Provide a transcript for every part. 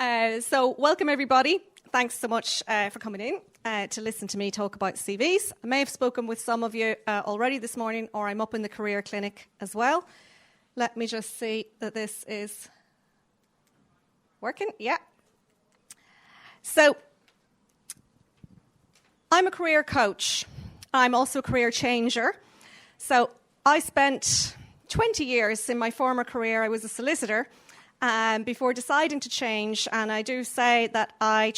So welcome everybody. Thanks so much for coming in to listen to me talk about CVs. I may have spoken with some of you already this morning, or I'm up in the career clinic as well. Let me just see that this is working. Yeah. So I'm a career coach. I'm also a career changer. So I spent 20 years in my former career. I was a solicitor before deciding to change. And I do say that I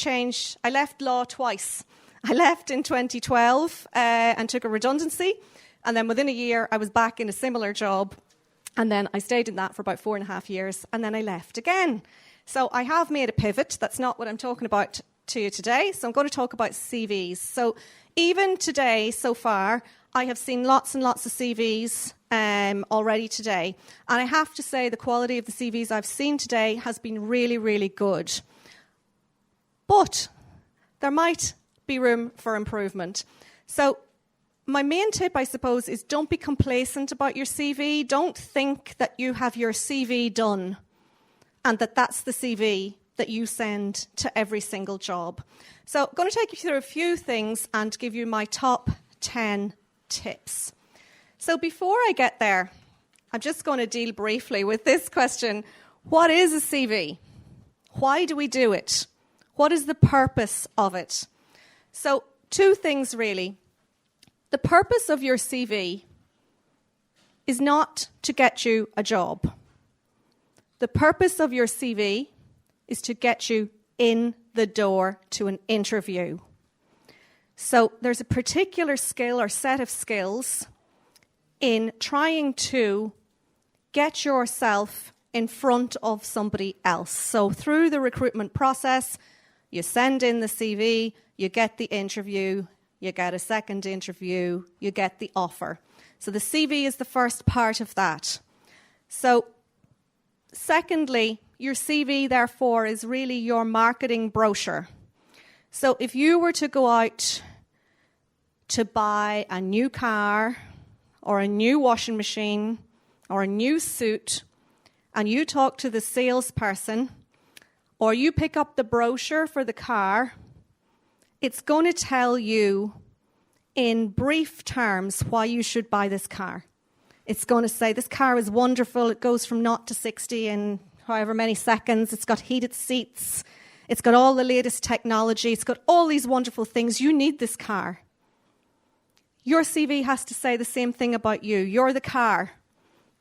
left law twice. I left in 2012 and took a redundancy. And then within a year, I was back in a similar job. And then I stayed in that for about 4.5 years. And then I left again. So I have made a pivot. That's not what I'm talking about to you today. So I'm going to talk about CVs. So even today, so far, I have seen lots and lots of CVs already today. And I have to say the quality of the CVs I've seen today has been really, really good. But there might be room for improvement. So my main tip, I suppose, is don't be complacent about your CV. Don't think that you have your CV done and that that's the CV that you send to every single job. So I'm going to take you through a few things and give you my top 10 tips. So before I get there, I'm just going to deal briefly with this question. What is a CV? Why do we do it? What is the purpose of it? So 2 things really. The purpose of your CV is not to get you a job. The purpose of your CV is to get you in the door to an interview. So there's a particular skill or set of skills in trying to get yourself in front of somebody else. So through the recruitment process, you send in the CV, you get the interview, you get a second interview, you get the offer. So the CV is the first part of that. So secondly, your CV, therefore, is really your marketing brochure. So if you were to go out to buy a new car or a new washing machine or a new suit, and you talk to the salesperson or you pick up the brochure for the car, it's going to tell you in brief terms why you should buy this car. It's going to say, this car is wonderful. It goes from 0 to 60 in however many seconds. It's got heated seats. It's got all the latest technology. It's got all these wonderful things. You need this car. Your CV has to say the same thing about you. You're the car.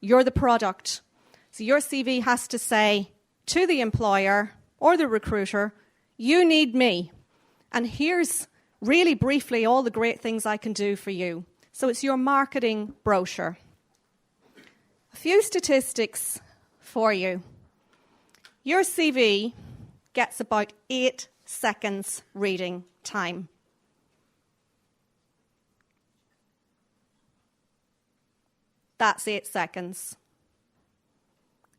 You're the product. So your CV has to say to the employer or the recruiter, you need me. And here's really briefly all the great things I can do for you. So it's your marketing brochure. A few statistics for you. Your CV gets about 8 seconds reading time. That's 8 seconds.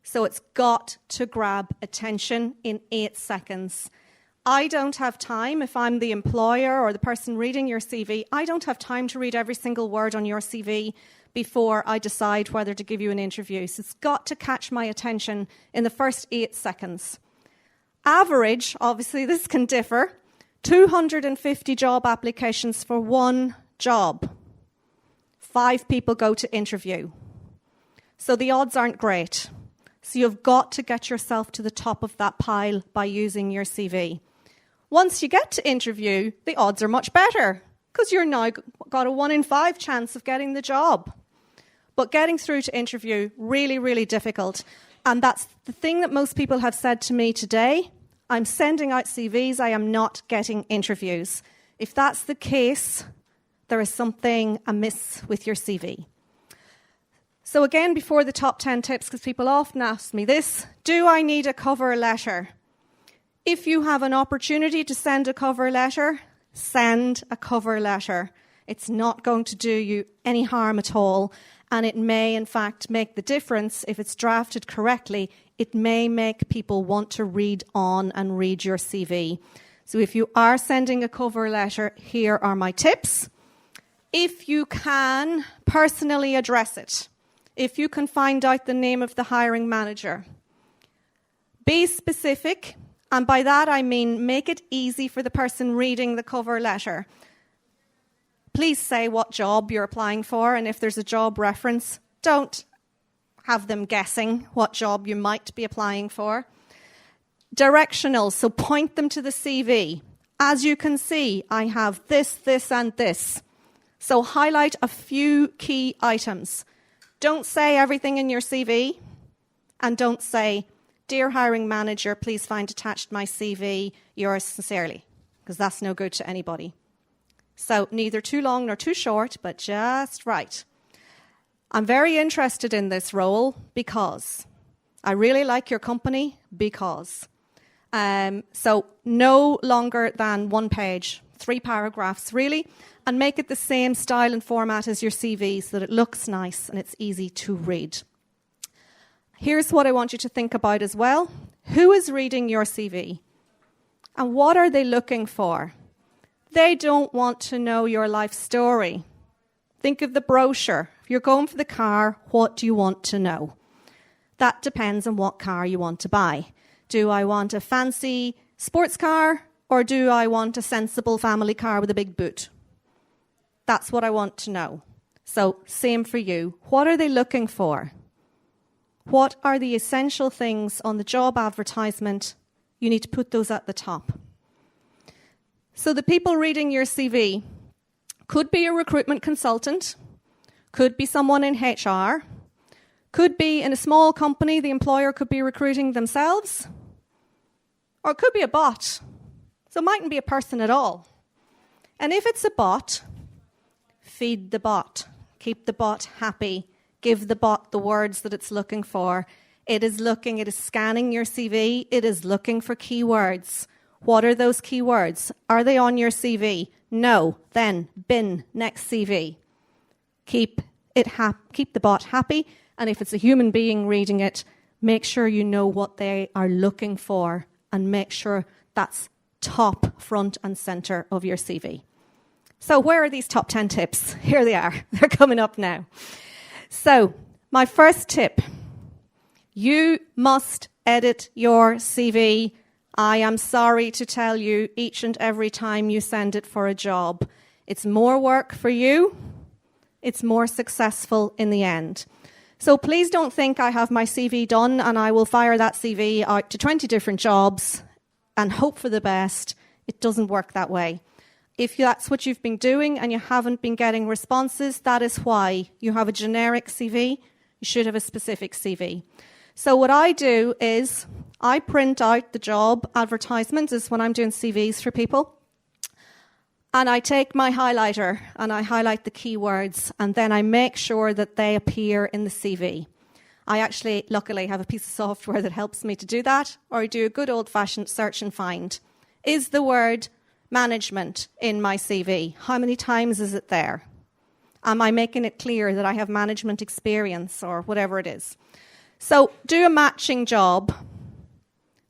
So it's got to grab attention in 8 seconds. I don't have time, if I'm the employer or the person reading your CV, I don't have time to read every single word on your CV before I decide whether to give you an interview. So it's got to catch my attention in the first 8 seconds. Average, obviously this can differ, 250 job applications for one job. 5 people go to interview. So the odds aren't great. So you've got to get yourself to the top of that pile by using your CV. Once you get to interview, the odds are much better because you're now got a 1 in 5 chance of getting the job. But getting through to interview, really, really difficult. And that's the thing that most people have said to me today. I'm sending out CVs, I am not getting interviews. If that's the case, there is something amiss with your CV. So again, before the top 10 tips, because people often ask me this, do I need a cover letter? If you have an opportunity to send a cover letter, send a cover letter. It's not going to do you any harm at all. And it may, in fact, make the difference if it's drafted correctly. It may make people want to read on and read your CV. So if you are sending a cover letter, here are my tips. If you can personally address it, if you can find out the name of the hiring manager, be specific And by that I mean make it easy for the person reading the cover letter. Please say what job you're applying for, and if there's a job reference, don't have them guessing what job you might be applying for. Directional, so point them to the CV. As you can see, I have this, this, and this. So highlight a few key items. Don't say everything in your CV, and don't say, "Dear hiring manager, please find attached my CV, yours sincerely," because that's no good to anybody. So neither too long nor too short, but just right. I'm very interested in this role because I really like your company because. So no longer than 1 page, 3 paragraphs really, and make it the same style and format as your CV so that it looks nice and it's easy to read. Here's what I want you to think about as well. Who is reading your CV? And what are they looking for? They don't want to know your life story. Think of the brochure. If you're going for the car, what do you want to know? That depends on what car you want to buy. Do I want a fancy sports car, or do I want a sensible family car with a big boot? That's what I want to know. So same for you. What are they looking for? What are the essential things on the job advertisement? You need to put those at the top. So the people reading your CV could be a recruitment consultant, could be someone in HR, could be in a small company, the employer could be recruiting themselves, or it could be a bot. So it mightn't be a person at all. And if it's a bot, feed the bot. Keep the bot happy. Give the bot the words that it's looking for. It is scanning your CV. It is looking for keywords. What are those keywords? Are they on your CV? No. Then bin, next CV. Keep the bot happy. And if it's a human being reading it, make sure you know what they are looking for and make sure that's top, front and center of your CV. So where are these top 10 tips? Here they are. They're coming up now. So my first tip, you must edit your CV. I am sorry to tell you, each and every time you send it for a job. It's more work for you. It's more successful in the end. So please don't think I have my CV done and I will fire that CV out to 20 different jobs and hope for the best. It doesn't work that way. If that's what you've been doing and you haven't been getting responses, that is why. You have a generic CV. You should have a specific CV. So what I do is I print out the job advertisements, is when I'm doing CVs for people. And I take my highlighter and I highlight the keywords, and then I make sure that they appear in the CV. I actually, luckily, have a piece of software that helps me to do that, or I do a good old-fashioned search and find. Is the word management in my CV? How many times is it there? Am I making it clear that I have management experience or whatever it is? So do a matching job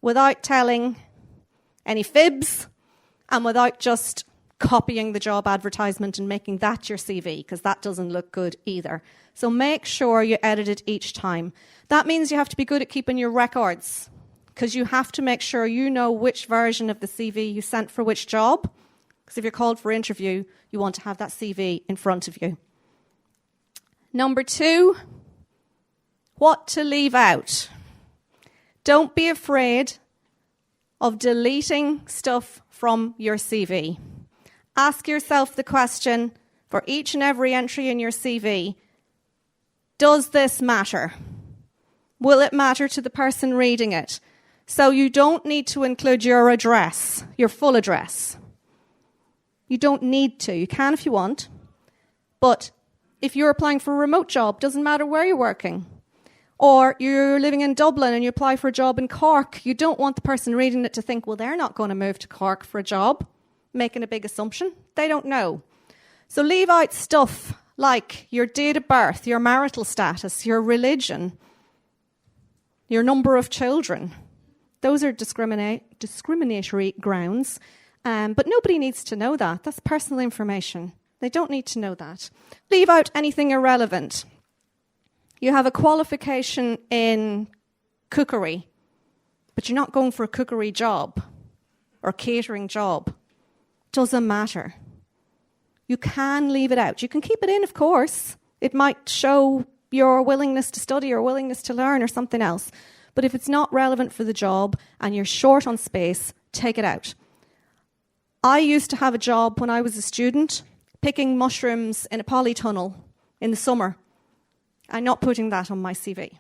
without telling any fibs and without just copying the job advertisement and making that your CV, because that doesn't look good either. So make sure you edit it each time. That means you have to be good at keeping your records, because you have to make sure you know which version of the CV you sent for which job. Because if you're called for interview, you want to have that CV in front of you. Number 2, what to leave out. Don't be afraid of deleting stuff from your CV. Ask yourself the question for each and every entry in your CV, does this matter? Will it matter to the person reading it? So you don't need to include your address, your full address. You don't need to. You can if you want. But if you're applying for a remote job, doesn't matter where you're working. Or you're living in Dublin and you apply for a job in Cork, you don't want the person reading it to think, well, they're not going to move to Cork for a job, making a big assumption. They don't know. So leave out stuff like your date of birth, your marital status, your religion, your number of children. Those are discriminatory grounds, but nobody needs to know that. That's personal information. They don't need to know that. Leave out anything irrelevant. You have a qualification in cookery. but you're not going for a cookery job or catering job. Doesn't matter. You can leave it out. You can keep it in, of course. It might show your willingness to study or willingness to learn or something else. But if it's not relevant for the job and you're short on space, take it out. I used to have a job when I was a student picking mushrooms in a polytunnel in the summer. I'm not putting that on my CV.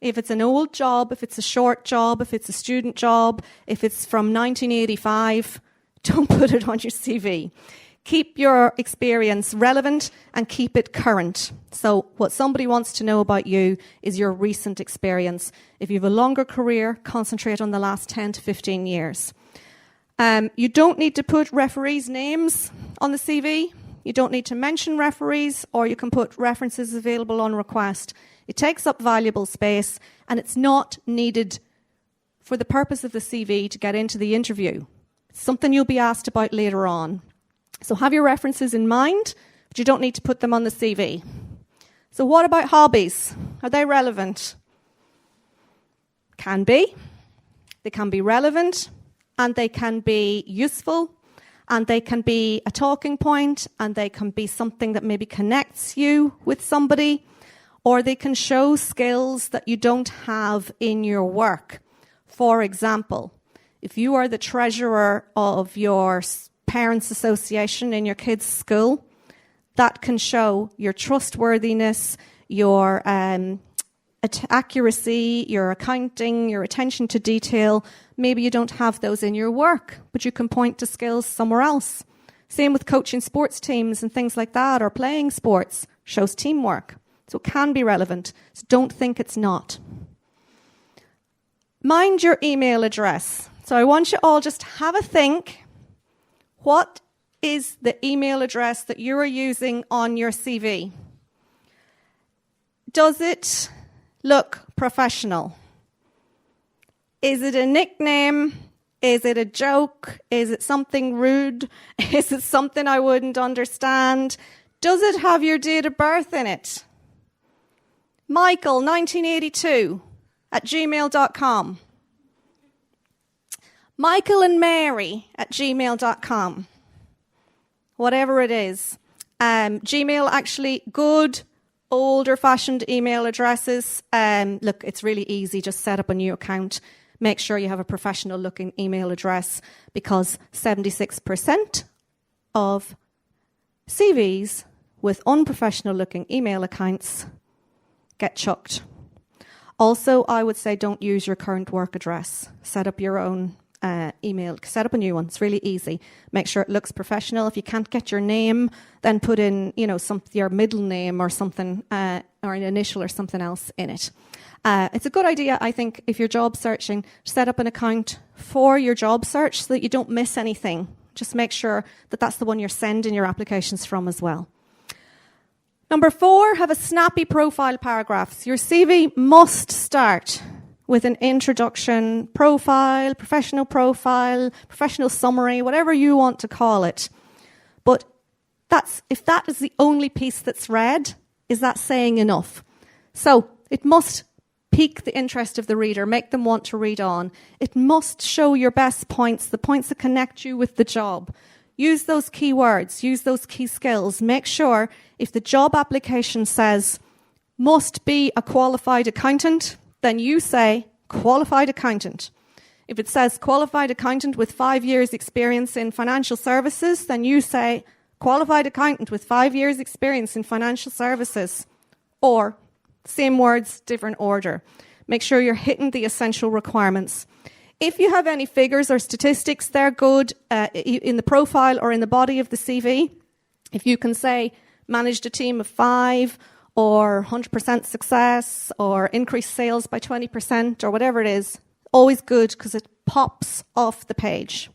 If it's an old job, if it's a short job, if it's a student job, if it's from 1985, don't put it on your CV. Keep your experience relevant and keep it current. So what somebody wants to know about you is your recent experience. If you have a longer career, concentrate on the last 10 to 15 years. You don't need to put referees' names on the CV. You don't need to mention referees, or you can put references available on request. It takes up valuable space, and it's not needed for the purpose of the CV to get into the interview. It's something you'll be asked about later on. So have your references in mind, but you don't need to put them on the CV. So what about hobbies? Are they relevant? Can be. They can be relevant, and they can be useful, and they can be a talking point, and they can be something that maybe connects you with somebody, or they can show skills that you don't have in your work. For example, if you are the treasurer of your parents' association in your kids' school, that can show your trustworthiness, your accuracy, your accounting, your attention to detail. Maybe you don't have those in your work, but you can point to skills somewhere else. Same with coaching sports teams and things like that, or playing sports, shows teamwork. So it can be relevant. So don't think it's not. Mind your email address. So I want you all just to have a think. What is the email address that you are using on your CV? Does it look professional? Is it a nickname? Is it a joke? Is it something rude? Is it something I wouldn't understand? Does it have your date of birth in it? Michael, 1982, @gmail.com. Michael and Mary @gmail.com. Whatever it is. Gmail, actually, good, older-fashioned email addresses. Look, it's really easy. Just set up a new account. Make sure you have a professional-looking email address, because 76% of CVs with unprofessional-looking email accounts get chucked. Also, I would say don't use your current work address. Set up your own email. Set up a new one. It's really easy. Make sure it looks professional. If you can't get your name, then put in, your middle name or something, or an initial or something else in it. It's a good idea, I think, if you're job searching, set up an account for your job search so that you don't miss anything. Just make sure that that's the one you're sending your applications from as well. Number 4, have a snappy profile paragraph. Your CV must start with an introduction, profile, professional summary, whatever you want to call it. But if that is the only piece that's read, is that saying enough? So it must pique the interest of the reader, make them want to read on. It must show your best points, the points that connect you with the job. Use those key words, use those key skills. Make sure if the job application says must be a qualified accountant, then you say qualified accountant. If it says qualified accountant with 5 years experience in financial services, then you say qualified accountant with 5 years experience in financial services. Or same words, different order. Make sure you're hitting the essential requirements. If you have any figures or statistics, they're good in the profile or in the body of the CV. If you can say managed a team of 5, or 100% success, or increased sales by 20%, or whatever it is, always good because it pops off the page.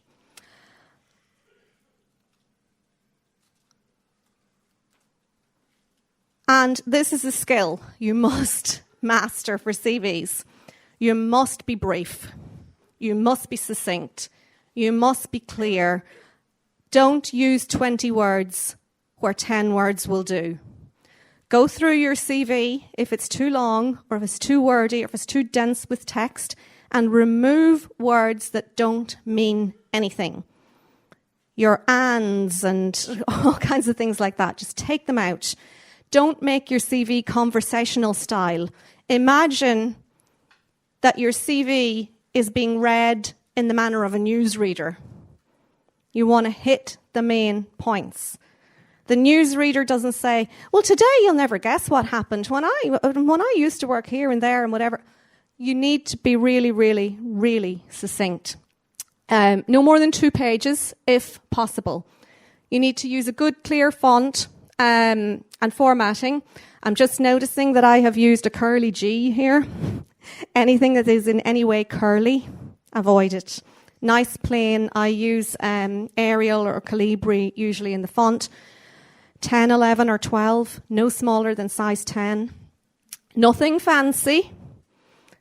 And this is a skill you must master for CVs. You must be brief. You must be succinct. You must be clear. Don't use 20 words where 10 words will do. Go through your CV if it's too long, or if it's too wordy, or if it's too dense with text, and remove words that don't mean anything. Your ands and all kinds of things like that. Just take them out. Don't make your CV conversational style. Imagine that your CV is being read in the manner of a newsreader. You want to hit the main points. The newsreader doesn't say, well, today you'll never guess what happened when I used to work here and there and whatever. You need to be really, really, really succinct. No more than 2 pages, if possible. You need to use a good, clear font and formatting. I'm just noticing that I have used a curly G here. Anything that is in any way curly, avoid it. Nice, plain. I use Arial or Calibri usually in the font. 10, 11 or 12, no smaller than size 10. Nothing fancy.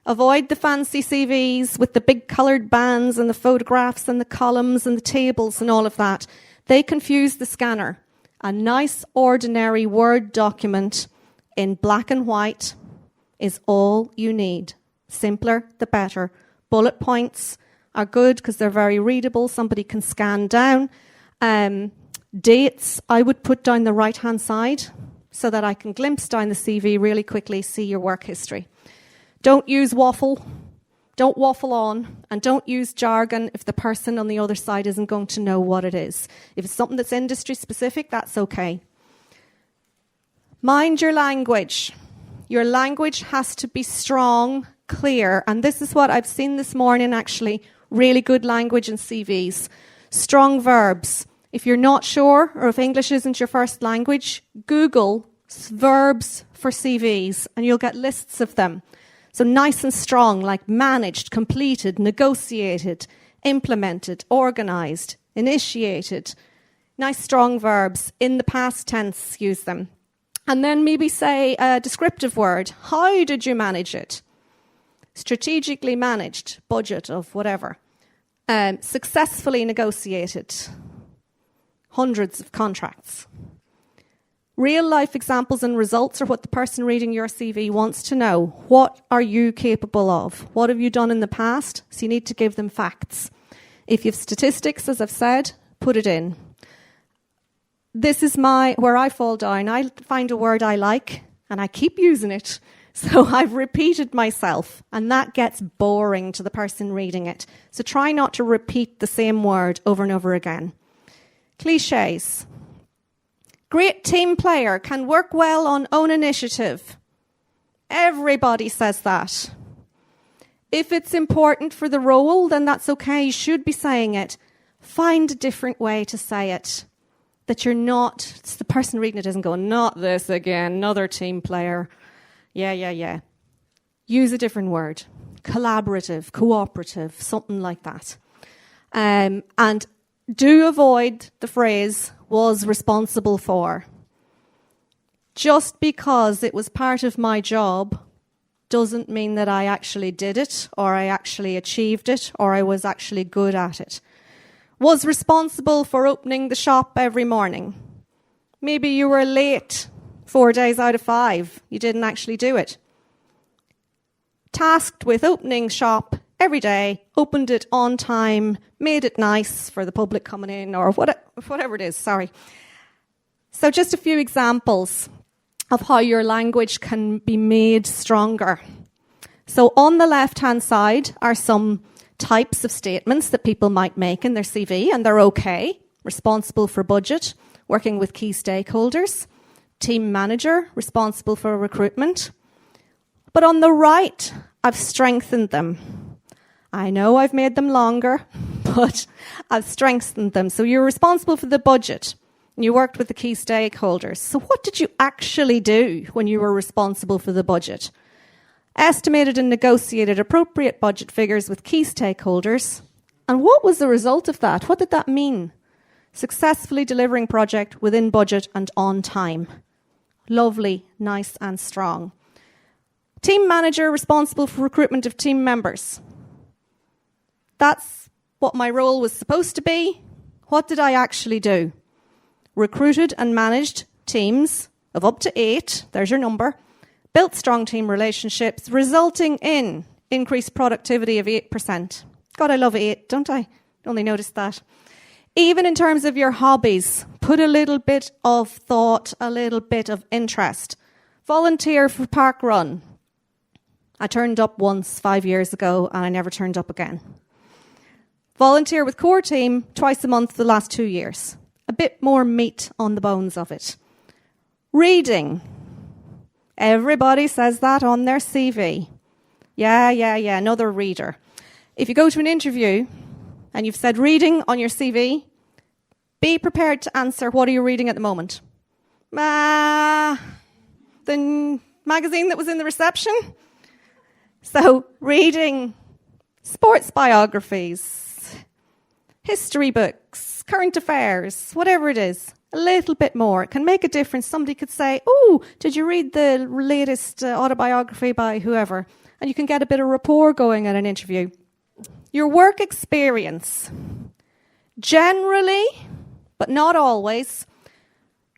Avoid the fancy CVs with the big coloured bands and the photographs and the columns and the tables and all of that. They confuse the scanner. A nice, ordinary Word document in black and white is all you need. Simpler, the better. Bullet points are good because they're very readable. Somebody can scan down. Dates, I would put down the right-hand side so that I can glimpse down the CV really quickly, see your work history. Don't use waffle. Don't waffle on. And don't use jargon if the person on the other side isn't going to know what it is. If it's something that's industry-specific, that's okay. Mind your language. Your language has to be strong, clear. And this is what I've seen this morning, actually. Really good language in CVs. Strong verbs. If you're not sure, or if English isn't your first language, Google verbs for CVs, and you'll get lists of them. So nice and strong, like managed, completed, negotiated, implemented, organised, initiated. Nice strong verbs. In the past tense, use them. And then maybe say a descriptive word. How did you manage it? Strategically managed, budget of whatever. Successfully negotiated. Hundreds of contracts. Real life examples and results are what the person reading your CV wants to know. What are you capable of? What have you done in the past? So you need to give them facts. If you have statistics, as I've said, put it in. This is where I fall down. I find a word I like and I keep using it. So I've repeated myself and that gets boring to the person reading it. So try not to repeat the same word over and over again. Cliches. Great team player, can work well on own initiative. Everybody says that. If it's important for the role, then that's okay. You should be saying it. Find a different way to say it. That you're not, the person reading it isn't going, not this again, another team player. Yeah. Use a different word. Collaborative, cooperative, something like that. And do avoid the phrase, was responsible for. Just because it was part of my job doesn't mean that I actually did it, or I actually achieved it, or I was actually good at it. Was responsible for opening the shop every morning. Maybe you were late 4 days out of 5. You didn't actually do it. Tasked with opening shop every day, opened it on time, made it nice for the public coming in, or whatever it is, sorry. So just a few examples of how your language can be made stronger. So on the left-hand side are some types of statements that people might make in their CV, and they're okay. Responsible for budget, working with key stakeholders. Team manager, responsible for recruitment. But on the right, I've strengthened them. I know I've made them longer, but I've strengthened them. So you're responsible for the budget. And you worked with the key stakeholders. So what did you actually do when you were responsible for the budget? Estimated and negotiated appropriate budget figures with key stakeholders. And what was the result of that? What did that mean? Successfully delivering project within budget and on time. Lovely, nice and strong. Team manager responsible for recruitment of team members. That's what my role was supposed to be. What did I actually do? Recruited and managed teams of up to 8, there's your number, built strong team relationships, resulting in increased productivity of 8%. God, I love 8, don't I? Only noticed that. Even in terms of your hobbies, put a little bit of thought, a little bit of interest. Volunteer for Park Run. I turned up once 5 years ago and I never turned up again. Volunteer with core team twice a month the last 2 years. A bit more meat on the bones of it. Reading. Everybody says that on their CV. Yeah, another reader. If you go to an interview and you've said reading on your CV, be prepared to answer, what are you reading at the moment? The magazine that was in the reception? So, reading sports biographies, history books, current affairs, whatever it is, a little bit more. It can make a difference. Somebody could say, oh, did you read the latest autobiography by whoever? And you can get a bit of rapport going at an interview. Your work experience. Generally, but not always,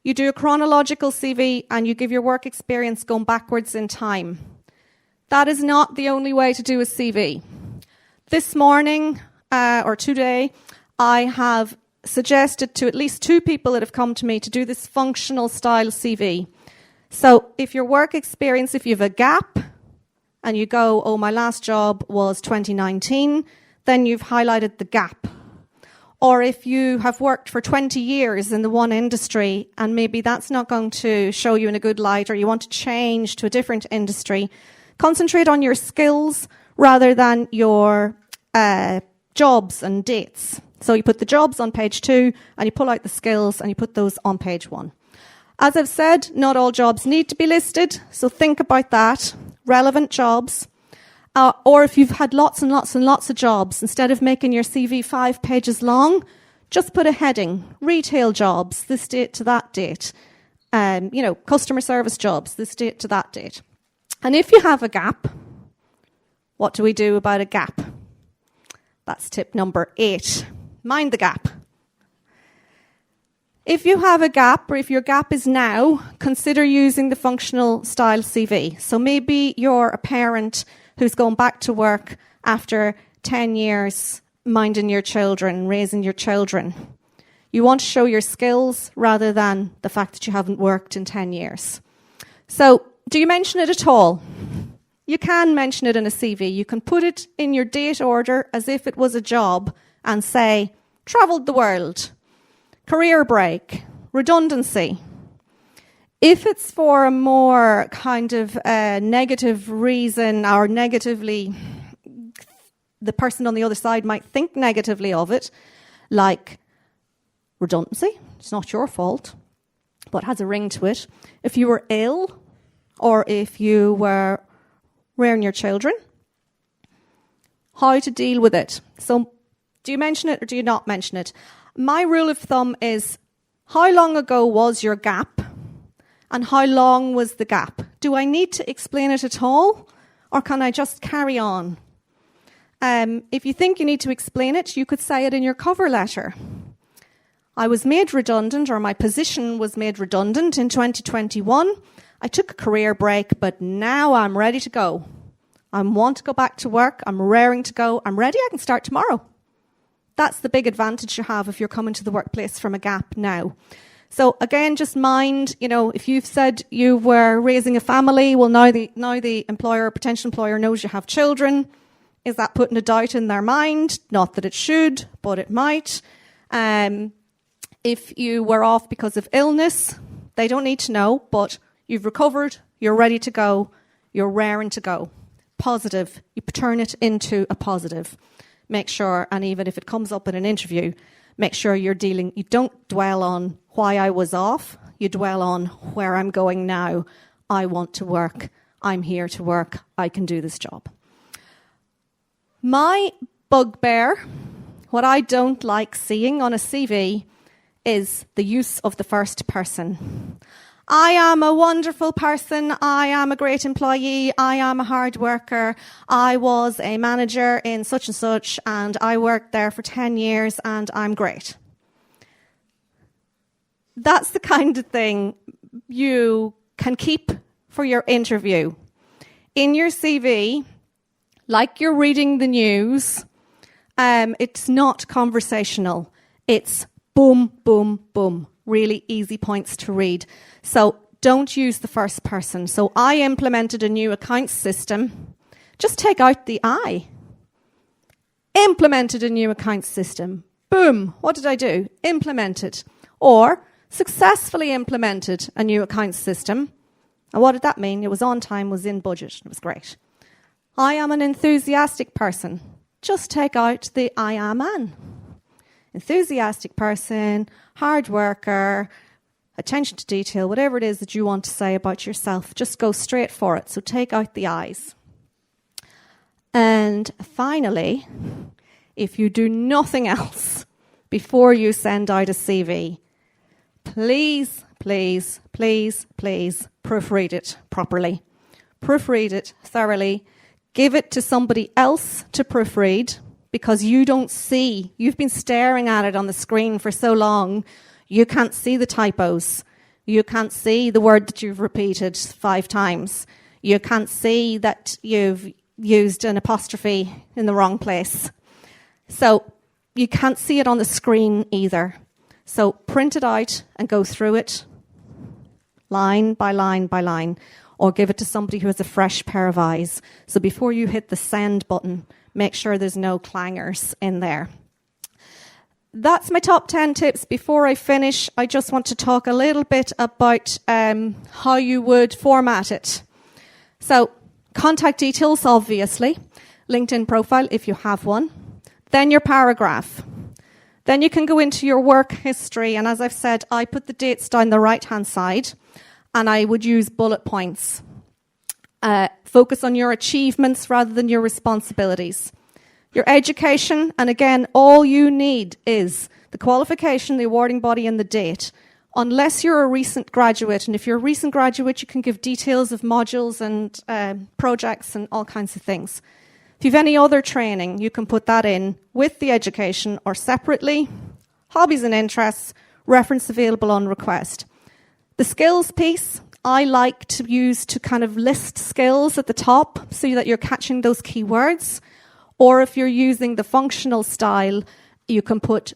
you do a chronological CV and you give your work experience going backwards in time. That is not the only way to do a CV. This morning, or today, I have suggested to at least 2 people that have come to me to do this functional style CV. So if your work experience, if you have a gap, and you go, oh, my last job was 2019, then you've highlighted the gap. Or if you have worked for 20 years in the one industry and maybe that's not going to show you in a good light, or you want to change to a different industry, concentrate on your skills rather than your jobs and dates. So you put the jobs on page 2 and you pull out the skills and you put those on page 1. As I've said, not all jobs need to be listed, so think about that. Relevant jobs. Or if you've had lots and lots and lots of jobs, instead of making your CV 5 pages long, just put a heading. Retail jobs, this date to that date. Customer service jobs, this date to that date. And if you have a gap, what do we do about a gap? That's tip number 8. Mind the gap. If you have a gap, or if your gap is now, consider using the functional style CV. So maybe you're a parent who's going back to work after 10 years minding your children, raising your children. You want to show your skills rather than the fact that you haven't worked in 10 years. So, do you mention it at all? You can mention it in a CV. You can put it in your date order as if it was a job and say, travelled the world, career break, redundancy. If it's for a more kind of negative reason, or negatively, the person on the other side might think negatively of it, like redundancy, it's not your fault, but has a ring to it. If you were ill, or if you were rearing your children, how to deal with it. So, do you mention it or do you not mention it? My rule of thumb is, how long ago was your gap? And how long was the gap? Do I need to explain it at all? Or can I just carry on? If you think you need to explain it, you could say it in your cover letter. I was made redundant, or my position was made redundant in 2021. I took a career break, but now I'm ready to go. I want to go back to work. I'm raring to go. I'm ready. I can start tomorrow. That's the big advantage you have if you're coming to the workplace from a gap now. So again, just mind, if you've said you were raising a family, well, now the employer, potential employer, knows you have children. Is that putting a doubt in their mind? Not that it should, but it might. If you were off because of illness, they don't need to know, but you've recovered, you're ready to go, you're raring to go. Positive. You turn it into a positive. Make sure, and even if it comes up in an interview, make sure you don't dwell on why I was off, you dwell on where I'm going now. I want to work, I'm here to work, I can do this job. My bugbear, what I don't like seeing on a CV, is the use of the first person. I am a wonderful person, I am a great employee, I am a hard worker, I was a manager in such and I worked there for 10 years and I'm great. That's the kind of thing you can keep for your interview. In your CV, like you're reading the news. It's not conversational. It's boom, boom, boom. Really easy points to read. So don't use the first person. So I implemented a new accounts system. Just take out the I. Implemented a new accounts system. Boom. What did I do? Implemented. Or successfully implemented a new accounts system. And what did that mean? It was on time, was in budget. It was great. I am an enthusiastic person. Just take out the I am an. Enthusiastic person, hard worker, attention to detail, whatever it is that you want to say about yourself, just go straight for it. So take out the I's. And finally, if you do nothing else before you send out a CV, please, please, please, please proofread it properly. Proofread it thoroughly. Give it to somebody else to proofread, because you don't see. You've been staring at it on the screen for so long, you can't see the typos. You can't see the word that you've repeated 5 times. You can't see that you've used an apostrophe in the wrong place. So you can't see it on the screen either. So print it out and go through it line by line by line, or give it to somebody who has a fresh pair of eyes. So before you hit the send button, make sure there's no clangers in there. That's my top 10 tips. Before I finish, I just want to talk a little bit about how you would format it. So contact details, obviously. LinkedIn profile, if you have one. Then your paragraph. Then you can go into your work history. And as I've said, I put the dates down the right-hand side. And I would use bullet points. Focus on your achievements rather than your responsibilities. Your education, and again, all you need is the qualification, the awarding body, and the date. Unless you're a recent graduate, and if you're a recent graduate, you can give details of modules and projects and all kinds of things. If you have any other training, you can put that in with the education or separately. Hobbies and interests, reference available on request. The skills piece, I like to use to kind of list skills at the top so that you're catching those keywords. Or if you're using the functional style, you can put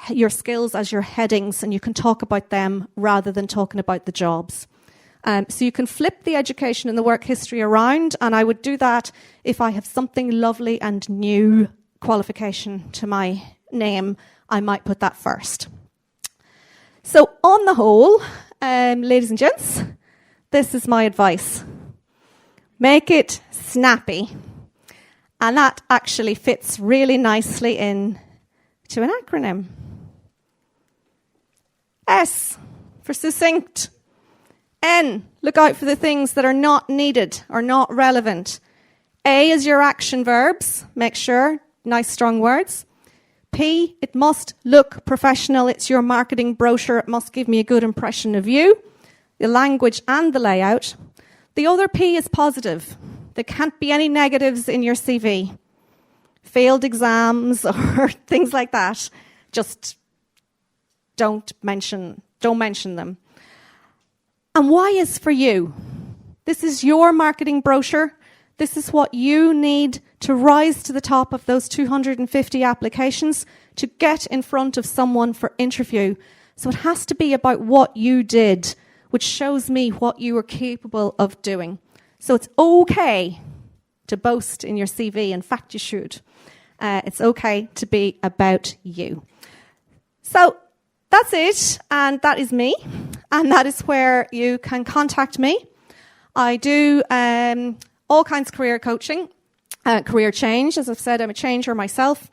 your skills as your headings and you can talk about them rather than talking about the jobs. So you can flip the education and the work history around, and I would do that if I have something lovely and new qualification to my name. I might put that first. So on the whole, ladies and gents, this is my advice. Make it snappy. And that actually fits really nicely in to an acronym. S for succinct. N, look out for the things that are not needed or not relevant. A is your action verbs. Make sure, nice strong words. P, it must look professional. It's your marketing brochure. It must give me a good impression of you. The language and the layout. The other P is positive. There can't be any negatives in your CV. Failed exams or things like that. Just don't mention them. And why is for you? This is your marketing brochure. This is what you need to rise to the top of those 250 applications to get in front of someone for interview. So it has to be about what you did, which shows me what you are capable of doing. So it's okay to boast in your CV. In fact, you should. It's okay to be about you. So that's it, and that is me, and that is where you can contact me. I do all kinds of career coaching, career change. As I've said, I'm a changer myself,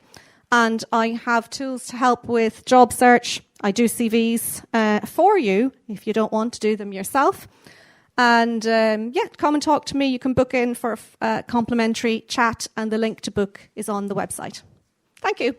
and I have tools to help with job search. I do CVs for you if you don't want to do them yourself. And come and talk to me. You can book in for a complimentary chat, and the link to book is on the website. Thank you.